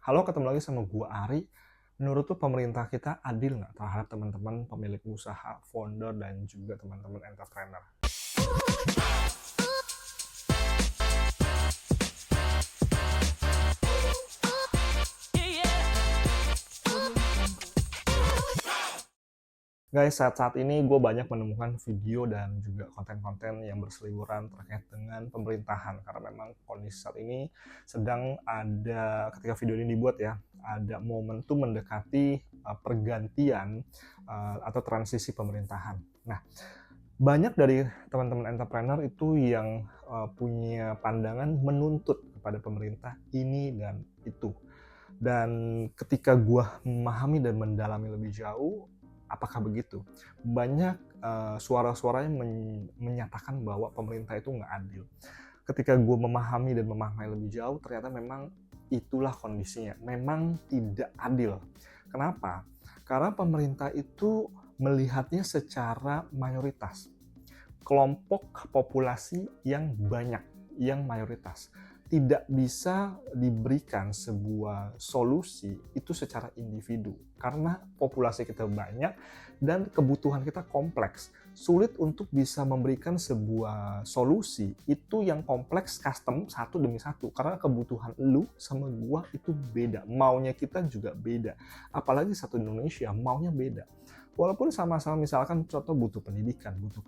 Halo, ketemu lagi sama gua Ari. Menurut tuh pemerintah kita adil nggak terhadap teman-teman pemilik usaha, founder, dan juga teman-teman entrepreneur? Guys, saat-saat ini gue banyak menemukan video dan juga konten-konten yang berseliweran terkait dengan pemerintahan. Karena memang kondisi saat ini sedang ada, ketika video ini dibuat ya, ada momentum mendekati pergantian atau transisi pemerintahan. Nah, banyak dari teman-teman entrepreneur itu yang punya pandangan menuntut kepada pemerintah ini dan itu. Dan ketika gue memahami dan mendalami lebih jauh, apakah begitu? Banyak suara-suara yang menyatakan bahwa pemerintah itu nggak adil. Ketika gue memahami dan memaknai lebih jauh, ternyata memang itulah kondisinya. Memang tidak adil. Kenapa? Karena pemerintah itu melihatnya secara mayoritas. Kelompok populasi yang banyak, yang mayoritas. Tidak bisa diberikan sebuah solusi itu secara individu karena populasi kita banyak dan kebutuhan kita kompleks. Sulit untuk bisa memberikan sebuah solusi itu yang kompleks, custom satu demi satu, karena kebutuhan lu sama gua itu beda, maunya kita juga beda, apalagi satu Indonesia maunya beda. Walaupun sama-sama misalkan contoh butuh pendidikan, butuh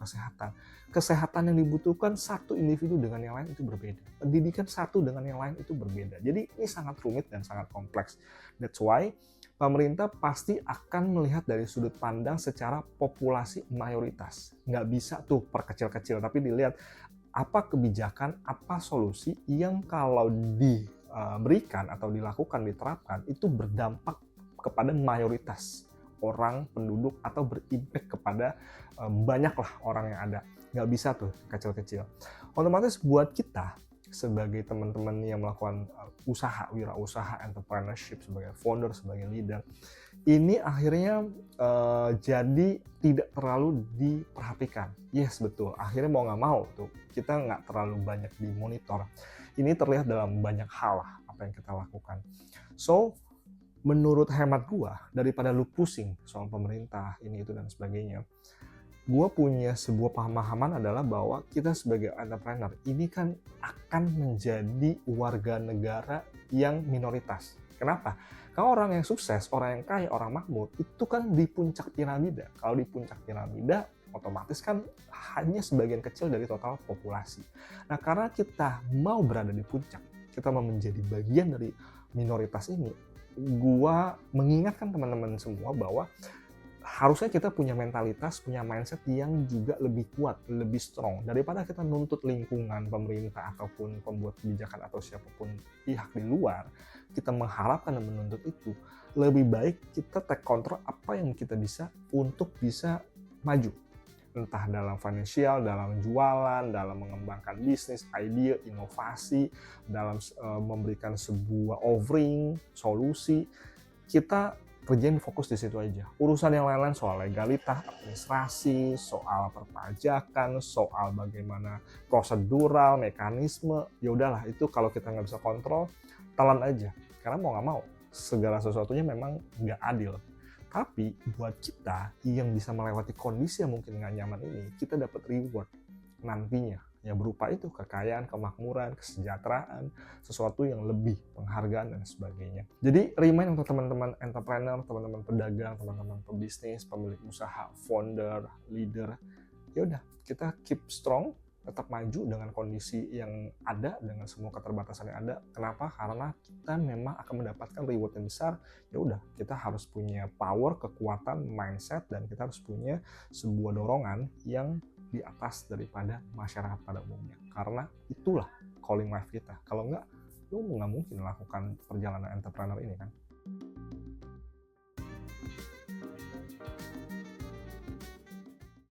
kesehatan yang dibutuhkan satu individu dengan yang lain itu berbeda. Pendidikan satu dengan yang lain itu berbeda. Jadi ini sangat rumit dan sangat kompleks. That's why pemerintah pasti akan melihat dari sudut pandang secara populasi mayoritas. Nggak bisa tuh perkecil-kecil, tapi dilihat apa kebijakan, apa solusi yang kalau diberikan atau dilakukan, diterapkan, itu berdampak kepada mayoritas orang, penduduk, atau berimpact kepada banyaklah orang yang ada. Nggak bisa tuh kecil-kecil. Otomatis buat kita sebagai teman-teman yang melakukan usaha, wirausaha, entrepreneurship, sebagai founder, sebagai leader, ini akhirnya jadi tidak terlalu diperhatikan. Yes, betul. Akhirnya mau nggak mau tuh kita nggak terlalu banyak dimonitor. Ini terlihat dalam banyak hal apa yang kita lakukan. So, menurut hemat gua, daripada lu pusing soal pemerintah, ini, itu, dan sebagainya, gua punya sebuah pemahaman adalah bahwa kita sebagai entrepreneur ini kan akan menjadi warga negara yang minoritas. Kenapa? Kalau orang yang sukses, orang yang kaya, orang makmur, itu kan di puncak piramida. Kalau di puncak piramida, otomatis kan hanya sebagian kecil dari total populasi. Nah, karena kita mau berada di puncak, kita mau menjadi bagian dari minoritas ini, gua mengingatkan teman-teman semua bahwa harusnya kita punya mentalitas, punya mindset yang juga lebih kuat, lebih strong. Daripada kita nuntut lingkungan, pemerintah, ataupun pembuat kebijakan, atau siapapun pihak di luar, kita mengharapkan dan menuntut itu, lebih baik kita take control apa yang kita bisa untuk bisa maju. Entah dalam financial, dalam jualan, dalam mengembangkan bisnis, ide, inovasi, dalam memberikan sebuah offering, solusi, kita kerjain fokus di situ aja. Urusan yang lain-lain soal legalitas, administrasi, soal perpajakan, soal bagaimana prosedural, mekanisme, ya udahlah itu kalau kita nggak bisa kontrol, telan aja. Karena mau nggak mau, segala sesuatunya memang nggak adil. Tapi buat kita yang bisa melewati kondisi yang mungkin nggak nyaman ini, kita dapat reward nantinya. Ya berupa itu kekayaan, kemakmuran, kesejahteraan, sesuatu yang lebih, penghargaan, dan sebagainya. Jadi remind untuk teman-teman entrepreneur, teman-teman pedagang, teman-teman pebisnis, pemilik usaha, founder, leader, ya udah kita keep strong, tetap maju dengan kondisi yang ada, dengan semua keterbatasan yang ada. Kenapa? Karena kita memang akan mendapatkan reward yang besar. Ya udah, kita harus punya power, kekuatan, mindset, dan kita harus punya sebuah dorongan yang di atas daripada masyarakat pada umumnya. Karena itulah calling life kita. Kalau enggak, lu nggak mungkin melakukan perjalanan entrepreneur ini kan.